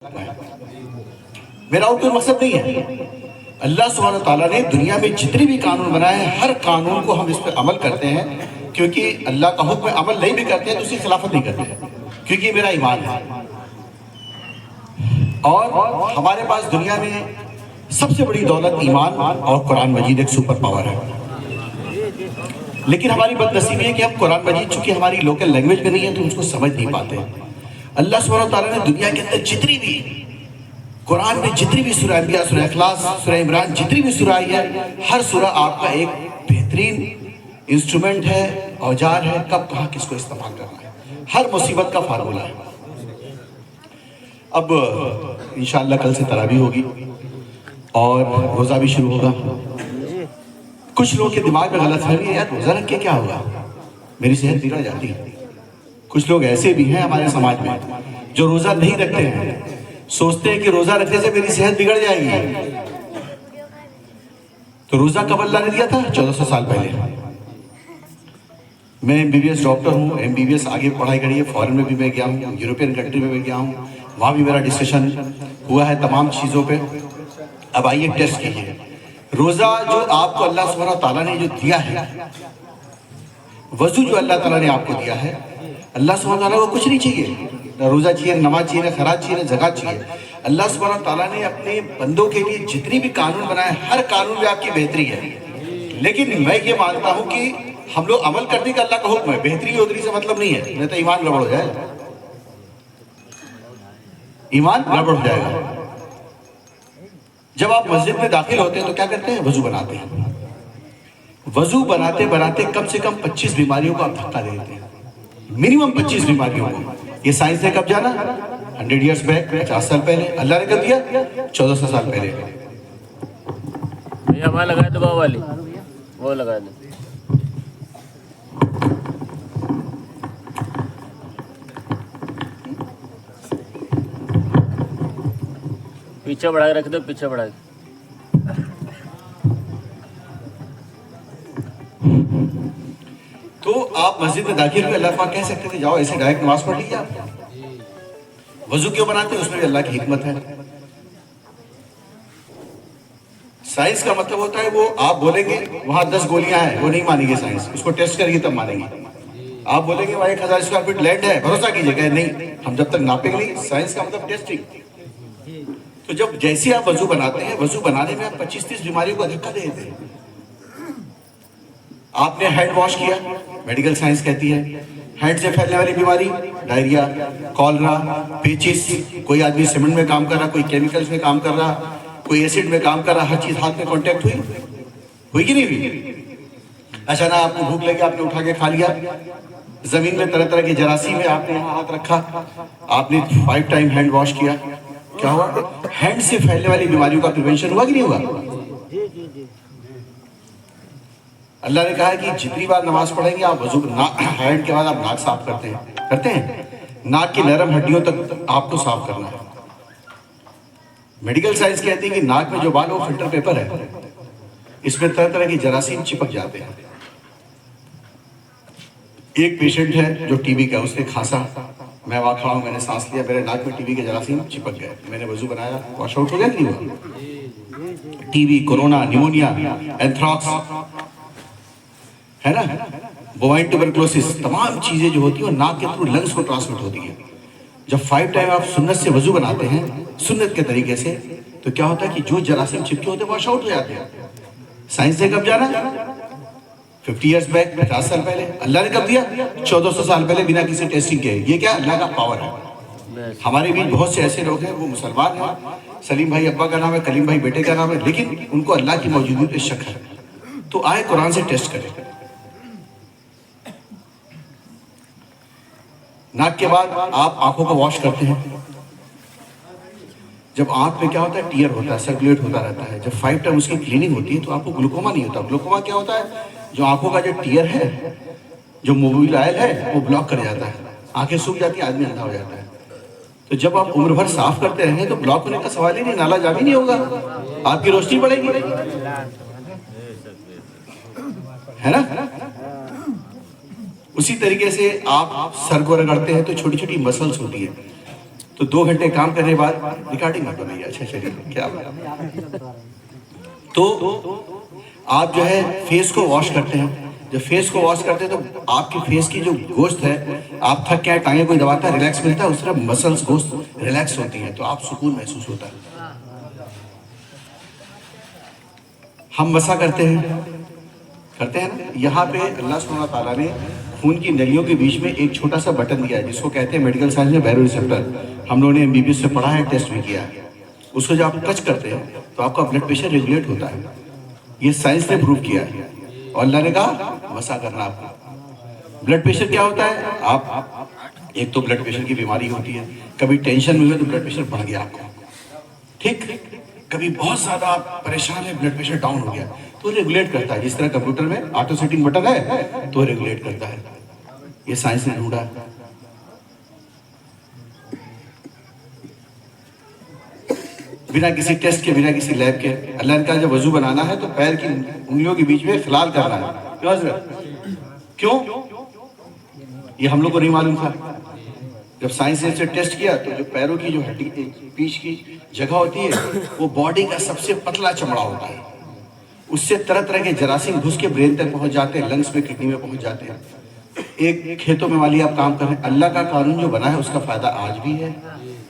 मेरा और कोई मकसद नहीं है। अल्लाह सुब्हानहू व तआला ने दुनिया में जितने भी कानून बनाए हैं, हर कानून को हम इस पर अमल करते हैं, क्योंकि अल्लाह का हुक्म अमल नहीं भी करते हैं तो उसकी खिलाफत नहीं करते हैं, क्योंकि मेरा ईमान है। और हमारे पास दुनिया में सबसे बड़ी दौलत ईमान और कुरान मजीद एक सुपर पावर है। लेकिन हमारी बदनसीबी है कि हम कुरान मजीद चूंकि हमारी लोकल लैंग्वेज में नहीं है तो उसको समझ नहीं पाते। अल्लाह सुब्हानहू व तआला ने दुनिया के अंदर जितनी भी कुरान में जितनी भी सूरह अंबिया, सूरह इखलास, सूरह इमरान, जितनी भी सूरह आई है, हर सूरह आपका एक बेहतरीन इंस्ट्रूमेंट है, औजार है, कब कहाँ किसको इस्तेमाल करना है। हर मुसीबत का फार्मूला है। अब इंशाअल्लाह कल से तरावी होगी और रोज़ा भी शुरू होगा। कुछ लोगों के दिमाग में गलतफहमी है, यार रोज़ा रख के क्या होगा, मेरी सेहत बिगड़ जाती है। कुछ लोग ऐसे भी हैं हमारे समाज में जो रोज़ा नहीं रखते हैं, सोचते हैं कि रोज़ा रखने से मेरी सेहत बिगड़ जाएगी। तो रोज़ा कब अल्लाह ने दिया था? 1400 साल पहले। मैं MBBS डॉक्टर हूँ, MBBS आगे पढ़ाई करी है, फॉरेन में भी मैं गया हूँ, यूरोपियन कंट्री में भी गया हूँ, वहाँ भी मेरा डिस्कशन हुआ है तमाम चीज़ों पे। अब आइए टेस्ट कीजिए, रोज़ा जो आपको अल्लाह सुब्हानहू व तआला ने जो दिया है, वज़ू जो अल्लाह ताला ने आपको दिया है, अल्लाह सुब्हानहू व तआला को कुछ नहीं चाहिए, ना रोज़ा चाहिए, नमाज चाहिए, ना खराज चाहिए, ना ज़कात चाहिए। अल्लाह सुब्हानहू व तआला ने अपने बंदों के लिए जितनी भी कानून बनाए, हर कानून में आपकी बेहतरी है। लेकिन मैं ये मानता हूँ कि हम लोग अमल करने का अल्लाह का हुक्म है, बेहतरी उतरी से मतलब नहीं है, नहीं तो ईमान गड़बड़ हो जाएगा, ईमान गड़बड़ हो जाएगा। जब आप मस्जिद में दाखिल होते हैं तो क्या करते हैं? वजू बनाते हैं। वजू बनाते बनाते कम से कम 25 बीमारियों को आप धक्का दे देते हैं, मिनिमम 25 बीमारियों को। ये साइंस ने कब जाना? 100 ईयर्स बैक, 50 साल पहले। अल्लाह ने कब दिया? 1400 साल पहले। भैया वहाँ लगा दो, बाबा वाली वो लगा दो। पीछे बढ़ा के रख दो, पीछे बढ़ा के। तो आप मस्जिद में दाखिल हुए, अल्लाह पाक कह सकते थे जाओ ऐसे डायरेक्ट नमाज पढ़ लीजिए आप। वजू क्यों बनाते हैं? उसमें भी अल्लाह की हिकमत है। साइंस का मतलब होता है वो आप बोलेंगे वहां 10 गोलियां हैं, वो नहीं मानेंगे साइंस, उसको टेस्ट करिए तब मानेंगे। आप बोलेंगे वहां 1000 स्क्वायर फीट लैंड है, भरोसा कीजिए, कहे नहीं, हम जब तक नापेंगे नहीं। साइंस का मतलब टेस्टिंग। तो जब जैसे आप वजू बनाते हैं, वजू बनाने में आप 25-30 बीमारियों को धक्का दे देते हैं। आपने हैंड वॉश किया, मेडिकल साइंस कहती है हैंड से फैलने वाली बीमारी, डायरिया, कॉलरा, पेचिस, कोई आदमी सीमेंट में काम कर रहा, कोई केमिकल्स में काम कर रहा, कोई एसिड में काम कर रहा, हर चीज हाथ में कांटेक्ट हुई कि नहीं हुई? अचानक आपको भूख लगी, आपने उठा के खा लिया। जमीन में तरह तरह के जरासीम में आपने यहाँ हाथ रखा, आपने 5 टाइम हैंड वॉश किया, क्या हुआ? हैंड से फैलने वाली बीमारियों का प्रिवेंशन हुआ कि नहीं हुआ? अल्लाह ने कहा है कि जितनी बार नमाज पढ़ेंगे आप वजू हैंड के बाद आप नाक साफ करते हैं, नाक की नरम हड्डियों तक आपको साफ करना है। मेडिकल साइंस कहती है कि नाक में जो बाल है वो फिल्टर पेपर है, इसमें तरह तरह की जरासीम चिपक जाते हैं। एक पेशेंट है जो टीबी का, उसने खांसा, मैं वहां खड़ा हूं, मैंने सांस लिया, मेरे नाक में टीबी के जरासीम चिपक गए, मैंने वजू बनाया, वॉश आउट हो गया नहीं हुआ? टीबी, कोरोना, निमोनिया, एंथ्रॉक्स है ना, बोवाइन ट्यूबरकुलोसिस, तमाम चीजें जो होती है वो नाक के थ्रू लंग्स को ट्रांसमिट होती है। जब 5 टाइम आप सुन्नत से वजू बनाते हैं, सुन्नत के तरीके से, तो क्या होता है कि जो जरासीम चिपके होते हैं वॉश आउट हो जाते हैं। साइंस ने कब जाना? 50 ईयर्स बैक, 50 साल पहले। अल्लाह ने कब दिया? 1400 साल पहले, बिना किसी टेस्टिंग के। ये क्या अल्लाह का पावर है। हमारे बीच बहुत से ऐसे लोग हैं, वो मुसलमान हैं, सलीम भाई अब्बा का नाम है, कलीम भाई बेटे का नाम है, लेकिन उनको अल्लाह की मौजूदगी पे शक है। तो आए कुरान से टेस्ट करें। नाक के बाद आप आंखों को वॉश करते हैं। जब आंख में क्या होता है? टीयर होता है, सर्कुलेट होता रहता है। जब 5 टाइम उसकी क्लीनिंग होती है तो आपको ग्लूकोमा नहीं होता। ग्लूकोमा क्या होता है? जो आंखों का जो टीयर है, जो मोबिल ऑयल है, वो ब्लॉक कर जाता है, आंखें सूख जाती है, आदमी अंधा हो जाता है। तो जब आप उम्र भर साफ करते रहेंगे तो ब्लॉक होने का सवाल ही नहीं, नाला जाम ही नहीं होगा, आपकी रोशनी बढ़ेगी, है ना? उसी तरीके से आप सर को रगड़ते हैं तो छोटी छोटी मसल्स होती है, तो 2 घंटे काम करने के बाद रिकॉर्डिंग मत बनाइए। अच्छा चलिए, क्या बात। तो आप जो है फेस को वॉश करते हैं। जब फेस को वॉश करते हैं तो आपके फेस की जो गोश्त है, आप थक के टांगे कोई दबाता है, रिलैक्स मिलता है, उस तरह मसल्स गोश्त रिलैक्स होती हैं, तो आप सुकून महसूस होता है। हम मसा करते हैं ना, यहाँ पे अल्लाह सुब्हानहू ताला ने खून की नलियों के बीच में एक छोटा सा बटन दिया है, जिसको कहते हैं मेडिकल साइंस में बैरो रिसेप्टर। हम लोगों ने एमबीबीएस से पढ़ा है, टेस्ट भी किया है। उसको जब आप टच करते हैं तो आपका ब्लड प्रेशर रेगुलेट होता है। ये साइंस ने प्रूव किया है। और अल्लाह ने कहा मसा करना आपको। ब्लड प्रेशर क्या होता है? आप एक तो ब्लड प्रेशर की बीमारी होती है, कभी टेंशन में हुए तो ब्लड प्रेशर बढ़ गया आपको, ठीक, कभी बहुत ज्यादा आप परेशान है, ब्लड प्रेशर डाउन हो गया, तो रेगुलेट करता है। जिस तरह कंप्यूटर में ऑटो सेटिंग बटन है तो रेगुलेट करता है। ये साइंस ने ढूंढा। बिना किसी टेस्ट के, बिना किसी लैब के अल्लाह ने कहा जब वजू बनाना है तो पैर की उंगलियों के बीच में फिलहाल करना है। क्यों हज़रत? क्यों? ये हम लोग को नहीं मालूम था। जब साइंस ने इसे टेस्ट किया तो जो पैरों की जो हड्डी बीच की जगह होती है वो बॉडी का सबसे पतला चमड़ा होता है। उससे तरह तरह के जरासीम घुस के ब्रेन तक पहुंच जाते हैं, लंग्स में, किडनी में पहुंच जाते हैं। एक खेतों में वाली आप काम कर रहे हैं, अल्लाह का कानून जो बना है उसका फायदा आज भी है,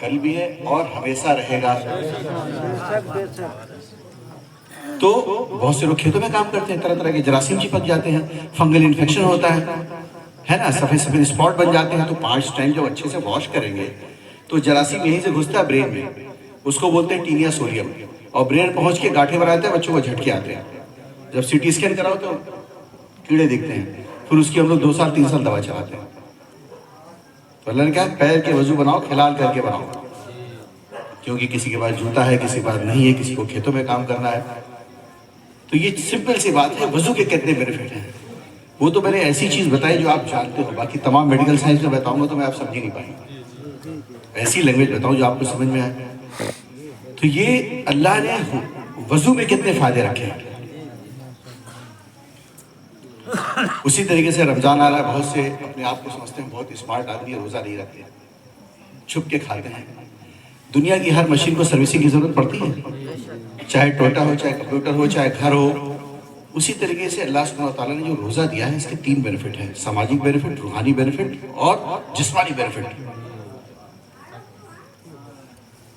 कल भी है और हमेशा रहेगा। तो बहुत से लोग खेतों में काम करते हैं, तरह तरह के जरासीम चिपक जाते हैं, फंगल इन्फेक्शन होता है ना, सफेद सफेद स्पॉट बन जाते हैं। तो 5 टाइम जब अच्छे से वॉश करेंगे तो जरासीम यहीं से घुसता है ब्रेन में, उसको बोलते हैं टीनिया सोडियम, और ब्रेन पहुंच के गांठें बनाते हैं, बच्चों को झटके आते हैं। जब सीटी स्कैन कराओ तो कीड़े दिखते हैं, फिर उसकी हम लोग 2 साल 3 साल दवा चलाते हैं। तो अल्लाह ने कहा पैर के वजू बनाओ, खिलाल करके बनाओ, क्योंकि किसी के पास जूता है, किसी के पास नहीं है, किसी को खेतों में काम करना है। तो ये सिंपल सी बात है, वजू के कितने बेनिफिट हैं वो तो मैंने ऐसी चीज बताई जो आप जानते हो। बाकी तमाम मेडिकल साइंस में बताऊंगा तो मैं आप समझ ही नहीं पाएंगे। ऐसी लैंग्वेज बताऊं जो आपको समझ में आए। तो ये अल्लाह ने वजू में कितने फायदे रखे हैं। उसी तरीके से रमजान आ रहा है, बहुत से अपने आप को समझते हैं बहुत स्मार्ट आदमी, रोजा नहीं रखते, छुप के खाते हैं। दुनिया की हर मशीन को सर्विसिंग की जरूरत पड़ती है, चाहे टोयोटा हो, चाहे कंप्यूटर हो, चाहे घर हो। उसी तरीके से अल्लाह सुब्हानहू तआला ने जो रोजा दिया है इसके 3 बेनिफिट हैं, सामाजिक बेनिफिट, रूहानी बेनिफिट और जिस्मानी बेनिफिट।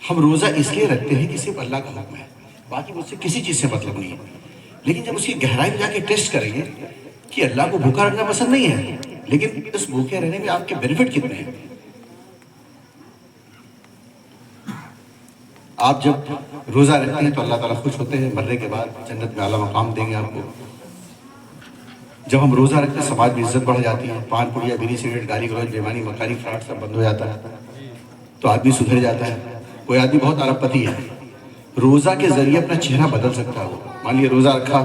हम रोजा इसलिए रखते हैं कि सिर्फ अल्लाह का हुक्म है, बाकी मुझसे किसी चीज से मतलब नहीं है। लेकिन जब उसकी गहराई में जाके टेस्ट करेंगे कि अल्लाह को भूखा रखना पसंद नहीं है, लेकिन इस भूखे रहने में आपके बेनिफिट कितने हैं। आप जब रोजा रखते हैं तो अल्लाह ताला खुश होते हैं, मरने के बाद जन्नत में आला मकाम देंगे आपको। जब हम रोजा रखते हैं समाज में इज्जत बढ़ जाती है, पान पुड़िया, बीड़ी, सिगरेट, गाली गलौज, बेईमानी, मकारी, फ्रॉड सब बंद हो जाता है, तो आदमी सुधर जाता है। कोई आदमी बहुत अरबपति है, रोजा के जरिए अपना चेहरा बदल सकता है। मान लिया रोजा रखा,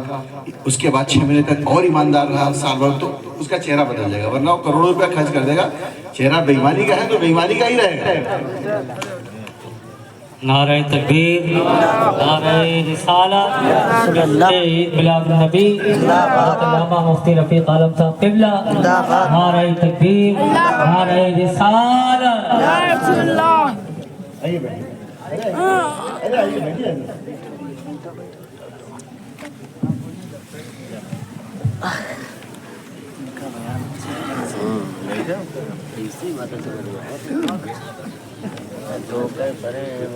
उसके बाद 6 महीने तक और ईमानदार रहा, साल भर, तो उसका चेहरा बदल जाएगा। वरना वो करोड़ों रुपया खर्च कर देगा, चेहरा बेईमानी का है तो बेईमानी का ही रहेगा। नारे तकबीर, नारे रिसालत, ईद मिलाद नबी, अल्लामा मुफ्ती रफीक आलम साहब क़िबला, नारे तकबीर, नारे रिसालत।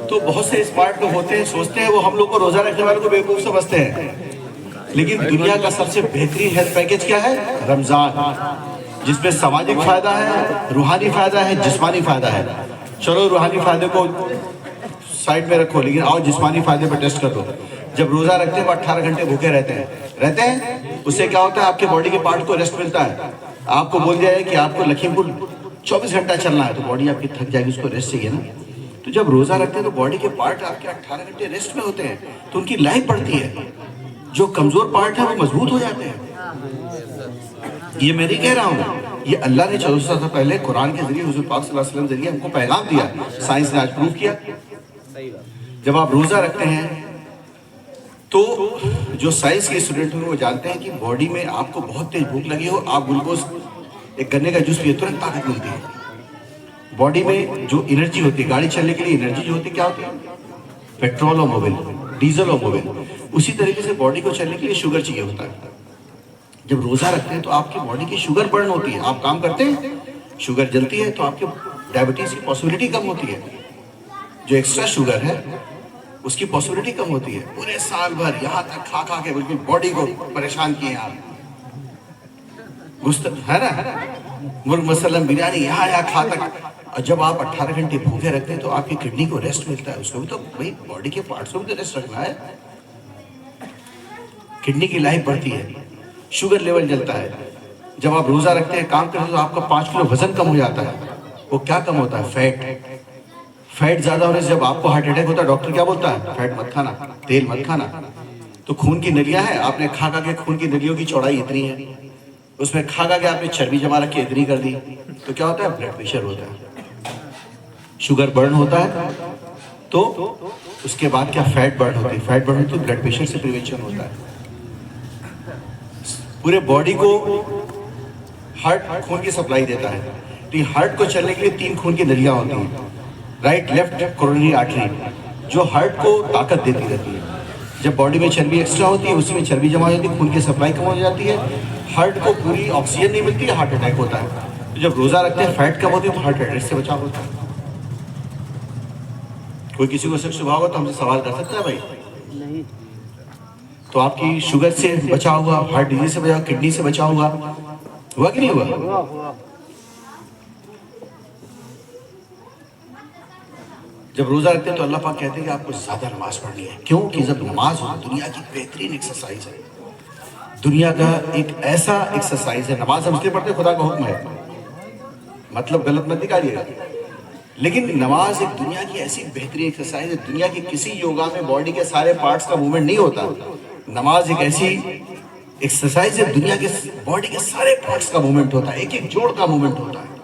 तो बहुत से स्मार्ट लोग होते हैं, सोचते हैं वो हम लोग को रोजा रखने वालों को बेवकूफ समझते हैं। लेकिन दुनिया का सबसे बेहतरीन हेल्थ पैकेज क्या है? रमजान, जिसमें सामाजिक फायदा है, रूहानी फायदा है, जिस्मानी फायदा है। चलो रूहानी फायदे को साइड में रखो, लेकिन आओ जिस्मानी फायदे पर टेस्ट कर दो। जब रोजा रखते हैं वो 18 घंटे भूखे रहते हैं। उससे क्या होता है? आपके बॉडी के पार्ट को रेस्ट मिलता है। आपको बोल दिया है कि आपको लखीमपुर 24 घंटा चलना है, तो बॉडी आपकी थक जाएगी, उसको रेस्ट चाहिए ना। तो जब रोजा रखते हैं तो बॉडी के पार्ट आपके 18 घंटे रेस्ट में होते हैं, तो उनकी लाइफ बढ़ती है। जो कमजोर पार्ट है वो मजबूत हो जाते हैं। ये मैं नहीं कह रहा हूँ, ये अल्लाह ने 1400 साल पहले कुरान के जरिए, हुजूर पाक सल्लल्लाहु अलैहि वसल्लम के जरिए हमको पैगाम दिया। साइंस ने आज प्रूव किया। जब आप रोजा रखते हैं तो जो साइंस के स्टूडेंट हैं वो जानते हैं कि बॉडी में आपको बहुत तेज भूख लगी हो, आप ग्लूकोज, एक गन्ने का जूस पिए, तुरंत ताकत मिलती है। बॉडी में जो एनर्जी होती है, गाड़ी चलने के लिए एनर्जी जो होती है क्या होती है? पेट्रोल और मोबिल, डीजल और मोबिल। उसी तरीके से बॉडी को चलने के लिए शुगर चाहिए होता है। जब रोजा रखते हैं तो आपकी बॉडी की शुगर बर्न होती है, आप काम करते हैं, शुगर जलती है, तो आपके डायबिटीज की पॉसिबिलिटी कम होती है। जो एक्स्ट्रा शुगर है उसकी पॉसिबिलिटी कम होती है। पूरे साल भर यहाँ तक खा खा के बिल्कुल बॉडी को परेशान किए आप, है ना, मुर्ग मसलम बिरयानी यहाँ खा तक। और जब आप 18 घंटे भूखे रखते हैं तो आपकी किडनी को रेस्ट मिलता है, उसको भी तो भाई बॉडी के पार्ट्स को भी तो रेस्ट रखना है। किडनी की लाइफ बढ़ती है, शुगर लेवल जलता है। जब आप रोजा रखते हैं, काम करते हैं, तो आपका 5 किलो वजन कम हो जाता है। वो क्या कम होता है? फैट। फैट ज्यादा होने से जब आपको हार्ट अटैक होता है, डॉक्टर क्या बोलता है? फैट मत खाना, तेल मत खाना। तो खून की नलियां हैं, आपने खा खा के खून की नलियों की चौड़ाई इतनी है, उसमें खा खा के आपने चर्बी जमा रखी इतनी कर दी, तो क्या होता है? ब्लड प्रेशर होता है, शुगर बर्न होता है। तो उसके बाद क्या? फैट बर्न होती है। फैट बर्न होती है, ब्लड प्रेशर से प्रिवेंशन होता है। पूरे बॉडी को हार्ट खून की सप्लाई देता है। तो ये हार्ट को चलने के लिए 3 खून की नलियां होती हैं, राइट, लेफ्ट, कोरोनरी आर्टरी, जो हार्ट को ताकत देती रहती है। जब बॉडी में चर्बी एक्स्ट्रा होती है, उसी में चर्बी जमा हो जाती है, खून की सप्लाई कम हो जाती है, हार्ट को पूरी ऑक्सीजन नहीं मिलती है, हार्ट अटैक होता है। तो जब रोजा रखते हैं, फैट कम होती है, तो हार्ट अटैक से बचाव होता है। कोई किसी को शक शुबा होगा तो हमसे सवाल कर सकता है भाई? नहीं। तो आपकी शुगर से बचा हुआ, हार्ट डिजीज से बचा, किडनी से बचा हुआ, हुआ कि नहीं हुआ? जब रोजा रखते हैं तो अल्लाह पाक कहते हैं कि आपको ज्यादा नमाज पढ़नी है। क्यों? कि जब नमाज हो, दुनिया की बेहतरीन एक्सरसाइज है, दुनिया का एक ऐसा एक्सरसाइज है। नमाज हम इसलिए पढ़ते हैं, खुदा का हुक्म है, मतलब गलत मत निकालिएगा, लेकिन नमाज एक दुनिया की ऐसी बेहतरीन एक्सरसाइज है। दुनिया के किसी योगा में बॉडी के सारे पार्ट्स का मूवमेंट नहीं होता। नमाज एक ऐसी एक्सरसाइज है, दुनिया के बॉडी के सारे पार्ट्स का मूवमेंट होता है, एक एक जोड़ का मूवमेंट होता है।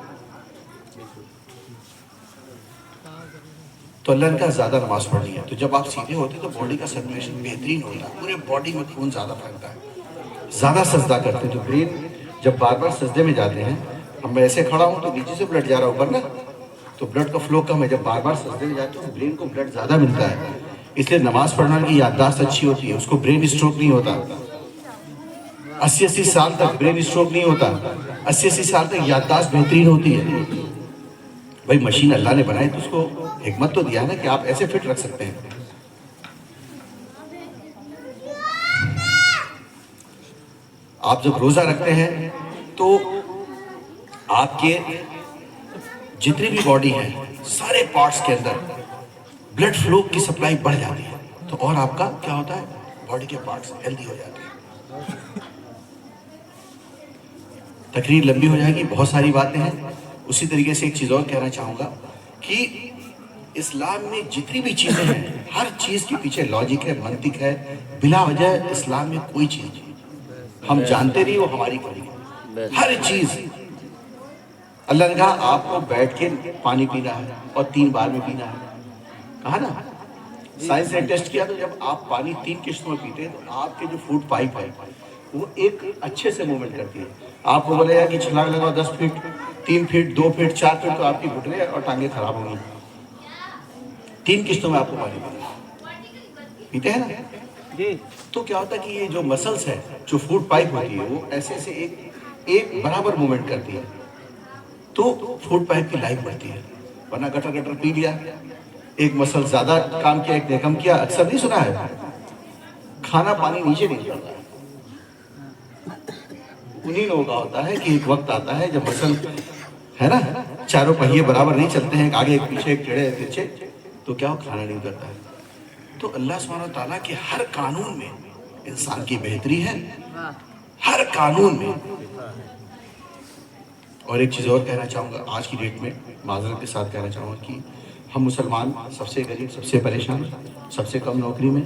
तो अल्लाह ने कहा ज्यादा नमाज पढ़नी है। तो जब आप सीधे होते तो बॉडी का सर्कुलेशन बेहतरीन होता है, पूरे बॉडी में खून ज्यादा फैलता है। ज्यादा सजदा करते तो ब्रेन, जब बार बार सजदे में जाते हैं, हम ऐसे खड़ा हूं तो नीचे से ब्लड जा रहा ऊपर ना, तो ब्लड का फ्लो कम है। जब बार बार सजदे में जाते हैं तो ब्रेन को ब्लड ज्यादा मिलता है, इसलिए नमाज पढ़ने की याददाश्त अच्छी होती है, उसको ब्रेन स्ट्रोक नहीं होता। 80-80 साल तक ब्रेन स्ट्रोक नहीं होता, 80-80 साल तक याददाश्त बेहतरीन होती है। भाई मशीन अल्लाह ने बनाई तो उसको हिकमत तो दिया ना कि आप ऐसे फिट रख सकते हैं। आप जब रोजा रखते हैं तो आपके जितनी भी बॉडी है, सारे पार्ट्स के अंदर ब्लड फ्लो की सप्लाई बढ़ जाती है, तो और आपका क्या होता है? बॉडी के पार्ट्स हेल्दी हो जाते हैं। तकरीर लंबी हो जाएगी, बहुत सारी बातें हैं। उसी तरीके से एक चीज और कहना चाहूंगा कि इस्लाम में जितनी भी चीजें हैं, हर चीज के पीछे लॉजिक है, मंतिक है। बिला वजह इस्लाम में कोई चीज हम जानते नहीं, वो हमारी पड़ी है। हर चीज अल्लाह ने कहा आपको बैठ के पानी पीना है और 3 बार में पीना है, कहा ना। साइंस ने टेस्ट किया तो जब आप पानी 3 किश्तों में पीते हैं तो आपके जो फूड पाइप है वो एक अच्छे से मूवमेंट करती है। आपको बोलेगा कि छलांग लगाओ 10 फीट, 3 फीट, 2 फीट, 4 फीट, तो आपकी घुटने और टांगे खराब होंगी। 3 किश्तों में आपको पानी पीते हैं ना। तो क्या होता है कि ये जो मसल्स है, जो फूड पाइप होती है, वो ऐसे से एक बराबर मूवमेंट करती है, तो फूड पाइप की लाइफ बढ़ती है। वरना गटर गटर पी लिया, एक मसल ज्यादा काम किया, एक ने कम किया। अक्सर नहीं सुना है, खाना पानी नीचे नहीं निकलता है। उन्हीं लोगों का होता है कि एक वक्त आता है जब मसल है ना, चारों पहिए बराबर नहीं चलते हैं, आगे एक पीछे, एक टेढ़े एक तिरछे, तो क्या हो, खाना नहीं उतरता है। तो अल्लाह सुब्हानहू तआला के हर कानून में इंसान की बेहतरी है, हर कानून में। और एक चीज़ और कहना चाहूँगा, आज की डेट में माजरत के साथ कहना चाहूँगा कि हम मुसलमान सबसे गरीब, सबसे परेशान, सबसे कम नौकरी में,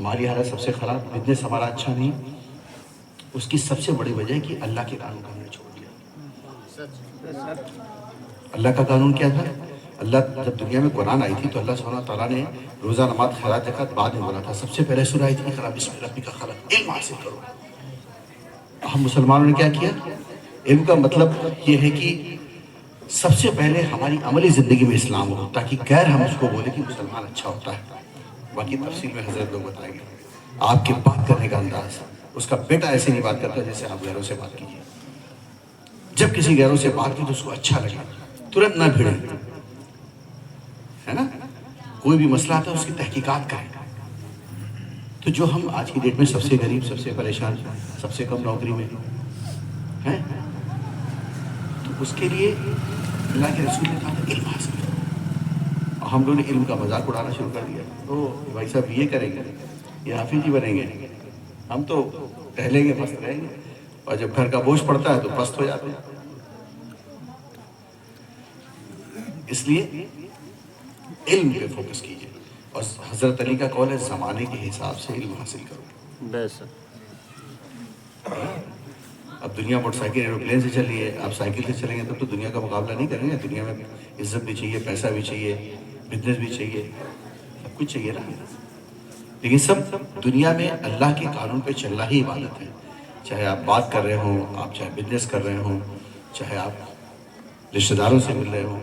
माली हालत सबसे ख़राब, बिजनेस हमारा अच्छा नहीं। उसकी सबसे बड़ी वजह है कि अल्लाह के कानून को हमने छोड़ दिया। अल्लाह का कानून क्या था? अल्लाह जब दुनिया में कुरान आई थी तो अल्लाह सुब्हानहू तआला ने रोज़ा, नमाज, खैरात, ज़कात बाद में बोला था। सबसे पहले सूरह आई थी इक़रा बिस्मि रब्बिका खलक़, इल्म हासिल करो। हम मुसलमानों ने क्या किया? इल्म का मतलब ये है कि सबसे पहले हमारी अमली ज़िंदगी में इस्लाम हो, ताकि गैर हम उसको बोले कि मुसलमान अच्छा होता है। बाकी तफसील में हजरत लोग बताएंगे। आपके बात करने का अंदाज, उसका बेटा ऐसे नहीं बात करता जैसे आप गैरों से बात कीजिए। जब किसी गैरों से बात की तो उसको अच्छा लगे, तुरंत ना भिड़े, है ना। कोई भी मसला आता है उसकी तहकीकात करें। तो जो हम आज की डेट में सबसे गरीब, सबसे परेशान, सबसे कम नौकरी में हैं, तो उसके लिए अल्लाह के रसूल ने कहा था इल्म हासिल करो। और हम लोगों ने इल्म का मजाक उड़ाना शुरू कर दिया। तो भाई साहब ये करेंगे, ये हाफिज जी बनेंगे, हम तो टहलेंगे, मस्त रहेंगे, और जब घर का बोझ पड़ता है तो पस्त हो जाते हैं। इसलिए इल्म पे फोकस कीजिए। और हजरत अली का कौल है, ज़माने के हिसाब से इल्म हासिल करो। बस अब दुनिया मोटरसाइकिल एरोप्लेन से चल रही है, आप साइकिल से चलेंगे तब तो दुनिया का मुकाबला नहीं करेंगे। दुनिया में इज्जत भी चाहिए, पैसा भी चाहिए, बिजनेस भी चाहिए, सब कुछ चाहिए ना। लेकिन सब दुनिया में अल्लाह के कानून पे चलना ही इबादत है। चाहे आप बात कर रहे हो, आप चाहे बिजनेस कर रहे हो, चाहे आप रिश्तेदारों से मिल रहे हो,